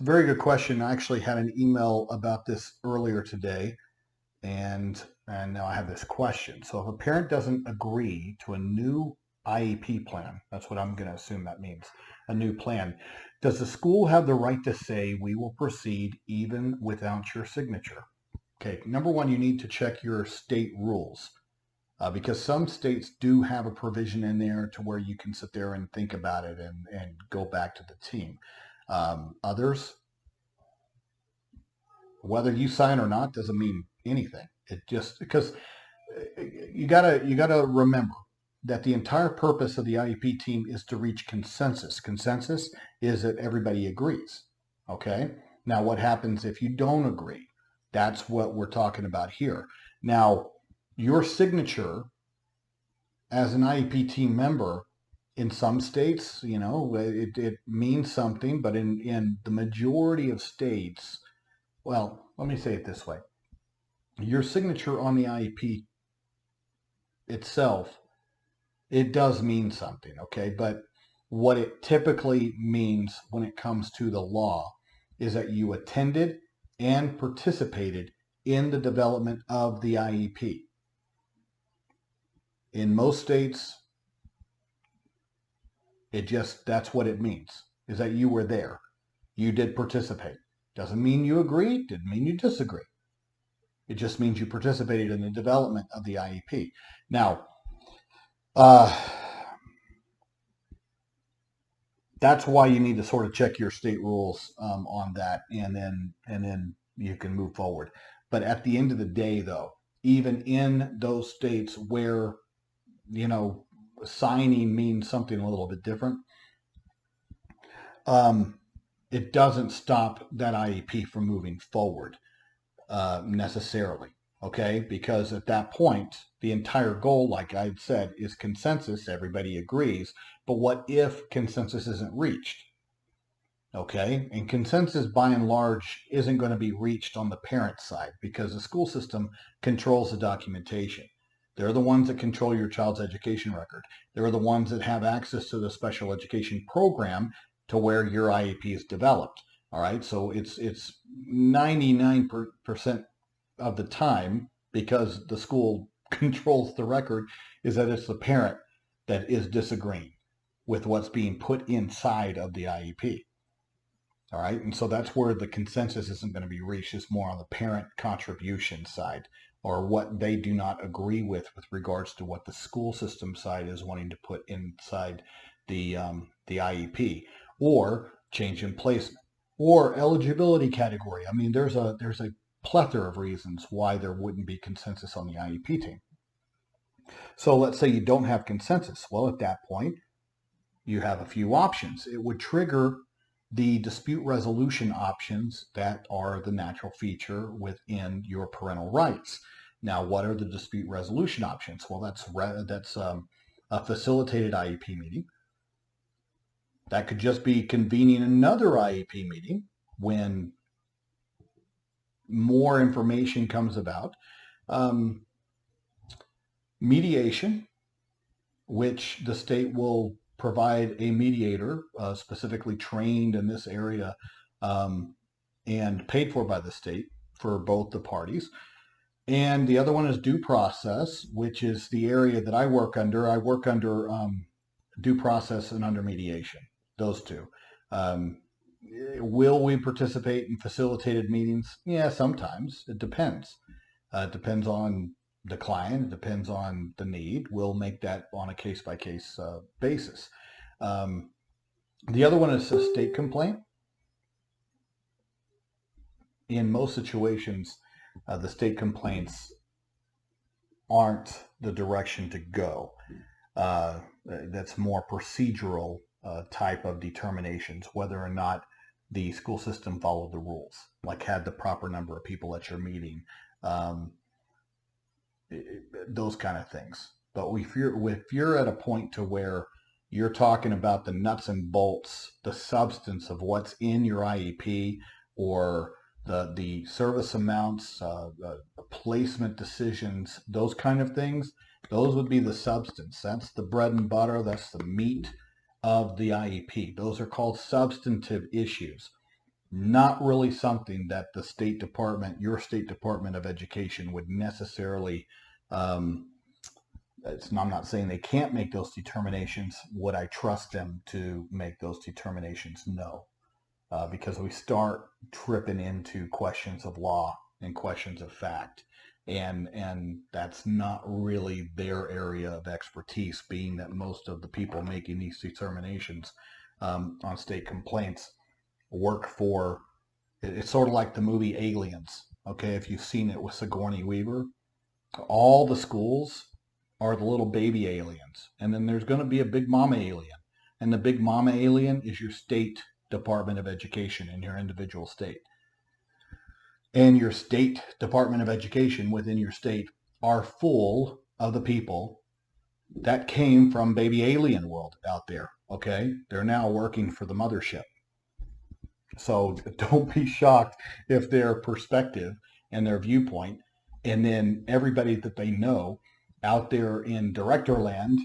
It's a very good question. I actually had an email about this earlier today, and now I have this question. So if a parent doesn't agree to a new IEP plan, that's what I'm going to assume that means, a new plan, does the school have the right to say we will proceed even without your signature? Okay, number one, you need to check your state rules because some states do have a provision in there to where you can sit there and think about it and go back to the team. Others, whether you sign or not doesn't mean anything. It just because you gotta remember that the entire purpose of the IEP team is to reach consensus. Consensus is that everybody agrees. Okay. Now, what happens if you don't agree? That's what we're talking about here. Now, your signature as an IEP team member in some states, it means something, but in the majority of states, well, let me say it this way. Your signature on the IEP itself, it does mean something, okay? But what it typically means when it comes to the law is that you attended and participated in the development of the IEP. In most states, that's what it means, is that you were there. You did participate. Doesn't mean you agree, didn't mean you disagree. It just means you participated in the development of the IEP. Now, that's why you need to sort of check your state rules on that, and then you can move forward. But at the end of the day, though, even in those states where signing means something a little bit different, it doesn't stop that IEP from moving forward necessarily. Okay, because at that point, the entire goal, like I said, is consensus. Everybody agrees. But what if consensus isn't reached? Okay, and consensus by and large isn't going to be reached on the parent side because the school system controls the documentation. They're the ones that control your child's education record. They're the ones that have access to the special education program to where your IEP is developed. All right, so it's 99% of the time, because the school controls the record, is that it's the parent that is disagreeing with what's being put inside of the IEP. All right, and so that's where the consensus isn't going to be reached. It's more on the parent contribution side, or what they do not agree with regards to what the school system side is wanting to put inside the IEP, or change in placement, or eligibility category. I mean, there's a plethora of reasons why there wouldn't be consensus on the IEP team. So let's say you don't have consensus. Well, at that point, you have a few options. It would trigger the dispute resolution options that are the natural feature within your parental rights. Now, what are the dispute resolution options? Well, that's a facilitated IEP meeting. That could just be convening another IEP meeting when more information comes about. Mediation, which the state will provide a mediator specifically trained in this area and paid for by the state for both the parties. And the other one is due process, which is the area that I work under. I work under due process and under mediation, those two. Will we participate in facilitated meetings? Yeah, sometimes. It depends. It depends on the client. It depends on the need. We'll make that on a case-by-case basis. The other one is a state complaint. In most situations, the state complaints aren't the direction to go. That's more procedural type of determinations, whether or not the school system followed the rules, like had the proper number of people at your meeting, those kind of things. But if you're at a point to where you're talking about the nuts and bolts, the substance of what's in your IEP, or the service amounts, placement decisions, those kind of things, those would be the substance. That's the bread and butter. That's the meat of the IEP. Those are called substantive issues. Not really something that the State Department, your State Department of Education would necessarily, I'm not saying they can't make those determinations. Would I trust them to make those determinations? No, because we start tripping into questions of law and questions of fact. And that's not really their area of expertise, being that most of the people making these determinations on state complaints work for, it's sort of like the movie Aliens. Okay, if you've seen it with Sigourney Weaver, all the schools are the little baby aliens. And then there's going to be a big mama alien. And the big mama alien is your state Department of Education in your individual state. And your state Department of Education within your state are full of the people that came from baby alien world out there. Okay, they're now working for the mothership. So don't be shocked if their perspective and their viewpoint, and then everybody that they know out there in director land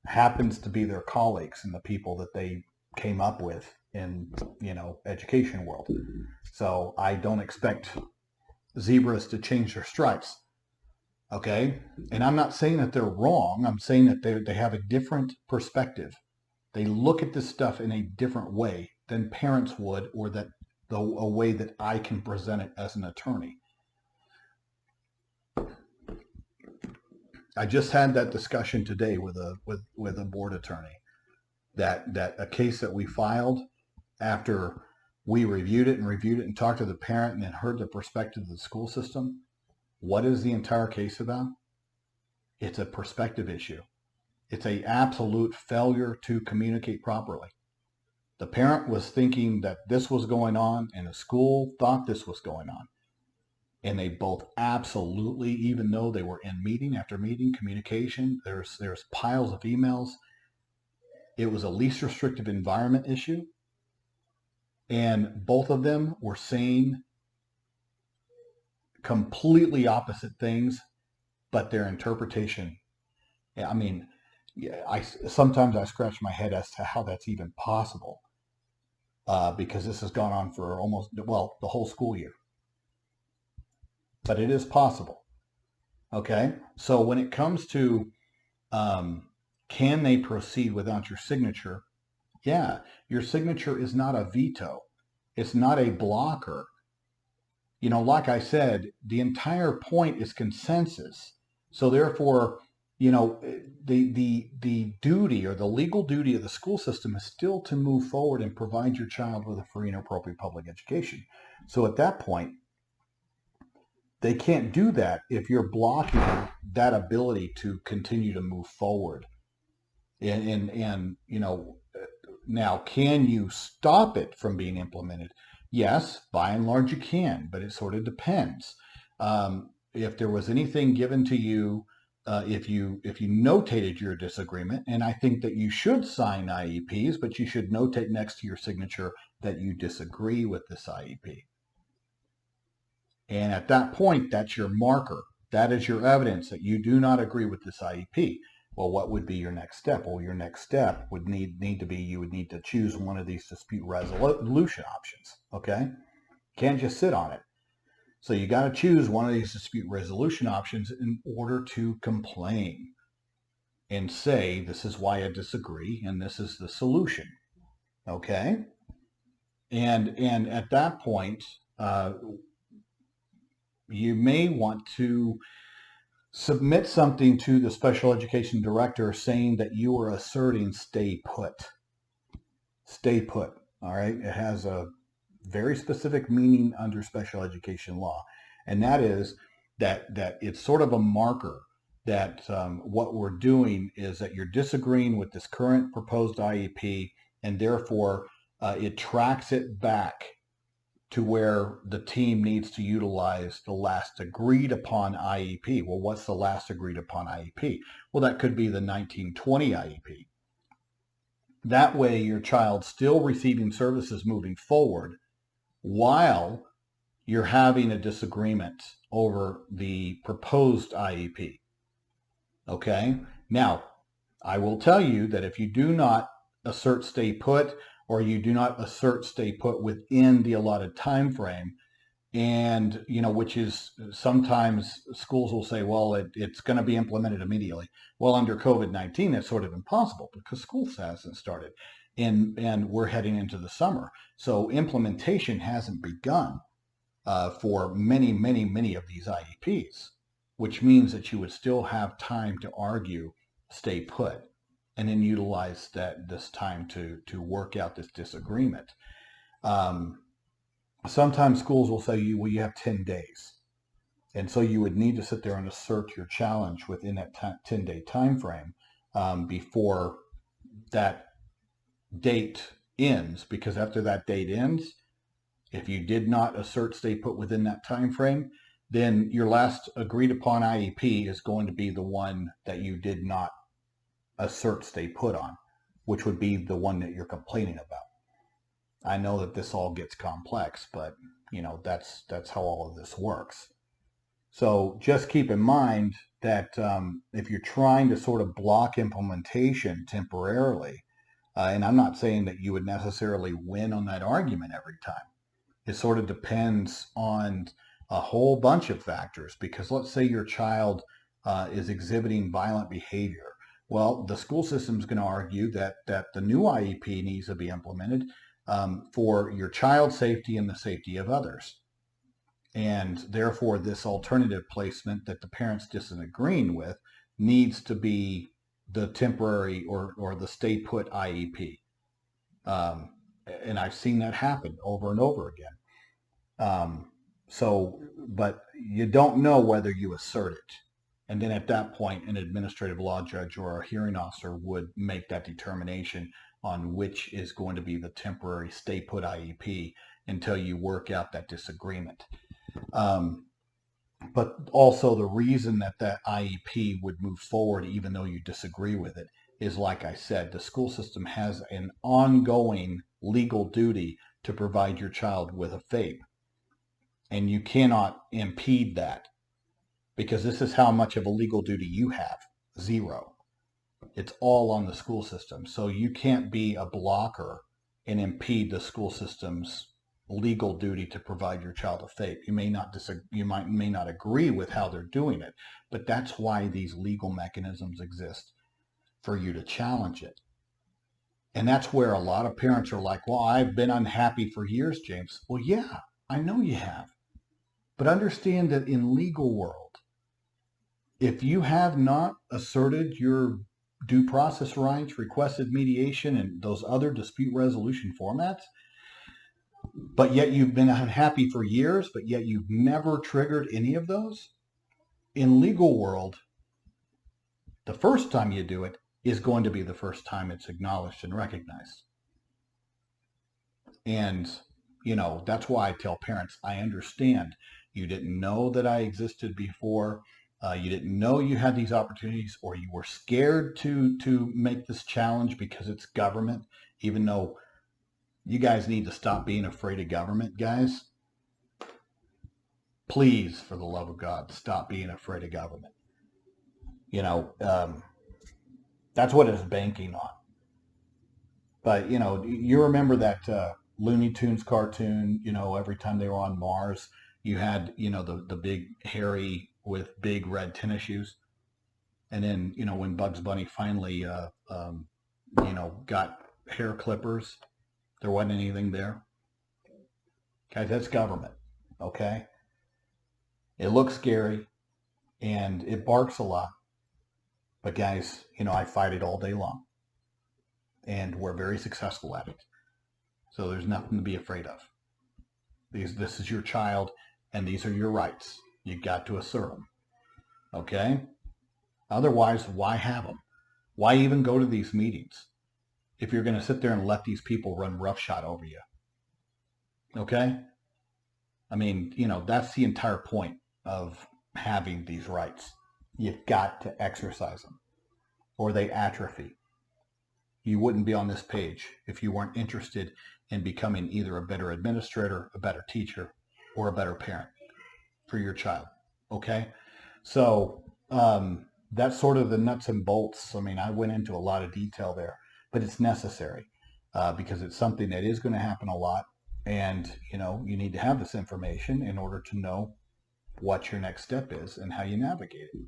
happens to be their colleagues and the people that they came up with in, education world. So I don't expect zebras to change their stripes. Okay. And I'm not saying that they're wrong. I'm saying that they have a different perspective. They look at this stuff in a different way than parents would, or that a way that I can present it as an attorney. I just had that discussion today with a board attorney, that a case that we filed after we reviewed it and talked to the parent and then heard the perspective of the school system. What is the entire case about? It's a perspective issue. It's an absolute failure to communicate properly. The parent was thinking that this was going on, and the school thought this was going on. And they both absolutely, even though they were in meeting after meeting, communication, there's piles of emails. It was a least restrictive environment issue. And both of them were saying completely opposite things, but their interpretation, I mean, sometimes I scratch my head as to how that's even possible, because this has gone on for the whole school year. But it is possible. Okay, so when it comes to can they proceed without your signature? Yeah, your signature is not a veto. It's not a blocker. Like I said, the entire point is consensus. So therefore, the duty or the legal duty of the school system is still to move forward and provide your child with a free and appropriate public education. So at that point, they can't do that if you're blocking that ability to continue to move forward. And now, can you stop it from being implemented? Yes, by and large you can, but it sort of depends. If there was anything given to you, if you notated your disagreement, and I think that you should sign IEPs, but you should notate next to your signature that you disagree with this IEP. And at that point, that's your marker. That is your evidence that you do not agree with this IEP. Well, what would be your next step? Well, your next step would need to be, you would need to choose one of these dispute resolution options. Okay? Can't just sit on it. So you got to choose one of these dispute resolution options in order to complain and say, this is why I disagree, and this is the solution. Okay? And at that point, you may want to submit something to the special education director saying that you are asserting stay put. Stay put, all right? It has a very specific meaning under special education law, and that is that it's sort of a marker that what we're doing is that you're disagreeing with this current proposed IEP, and therefore it tracks it back to where the team needs to utilize the last agreed upon IEP. Well, what's the last agreed upon IEP? Well, that could be the 1920 IEP. That way, your child's still receiving services moving forward while you're having a disagreement over the proposed IEP. Okay? Now, I will tell you that if you do not assert stay put, or you do not assert stay put within the allotted time frame. And, which is sometimes schools will say, well, it's going to be implemented immediately. Well, under COVID-19, that's sort of impossible because school hasn't started and we're heading into the summer. So implementation hasn't begun for many, many, many of these IEPs, which means that you would still have time to argue stay put and then utilize this time to work out this disagreement. Sometimes schools will say, well, you have 10 days. And so you would need to sit there and assert your challenge within that 10-day time frame before that date ends, because after that date ends, if you did not assert stay put within that time frame, then your last agreed upon IEP is going to be the one that you did not assert stay put on, which would be the one that you're complaining about. I know that this all gets complex, but that's how all of this works. So just keep in mind that if you're trying to sort of block implementation temporarily, and I'm not saying that you would necessarily win on that argument every time. It sort of depends on a whole bunch of factors, because let's say your child is exhibiting violent behavior. Well, the school system is going to argue that the new IEP needs to be implemented for your child's safety and the safety of others. And therefore, this alternative placement that the parent's disagreeing with needs to be the temporary or the stay put IEP. And I've seen that happen over and over again. But you don't know whether you assert it. And then at that point, an administrative law judge or a hearing officer would make that determination on which is going to be the temporary stay put IEP until you work out that disagreement. But also the reason that IEP would move forward even though you disagree with it is, like I said, the school system has an ongoing legal duty to provide your child with a FAPE. And you cannot impede that, because this is how much of a legal duty you have. 0. It's all on the school system. So you can't be a blocker and impede the school system's legal duty to provide your child a FAPE. You may not agree with how they're doing it, but that's why these legal mechanisms exist, for you to challenge it. And that's where a lot of parents are like, well, I've been unhappy for years, James. Well, yeah, I know you have. But understand that in legal world, if you have not asserted your due process rights, requested mediation, and those other dispute resolution formats, but yet you've been unhappy for years, but yet you've never triggered any of those, in legal world, the first time you do it is going to be the first time it's acknowledged and recognized. And, that's why I tell parents, I understand you didn't know that I existed before. You didn't know you had these opportunities, or you were scared to make this challenge because it's government, even though you guys need to stop being afraid of government, guys. Please, for the love of God, stop being afraid of government. That's what it's banking on. But, you remember that Looney Tunes cartoon, every time they were on Mars, you had, the big hairy with big red tennis shoes. And then, when Bugs Bunny finally, got hair clippers, there wasn't anything there. Guys, that's government, okay? It looks scary and it barks a lot. But guys, I fight it all day long. And we're very successful at it. So there's nothing to be afraid of. This is your child, and these are your rights. You got to assert them. Okay? Otherwise, why have them? Why even go to these meetings if you're going to sit there and let these people run roughshod over you? Okay? I mean, that's the entire point of having these rights. You've got to exercise them, or they atrophy. You wouldn't be on this page if you weren't interested in becoming either a better administrator, a better teacher, or a better parent for your child. Okay? So that's sort of the nuts and bolts. I mean, I went into a lot of detail there, but it's necessary. because it's something that is going to happen a lot. And, you need to have this information in order to know what your next step is and how you navigate it.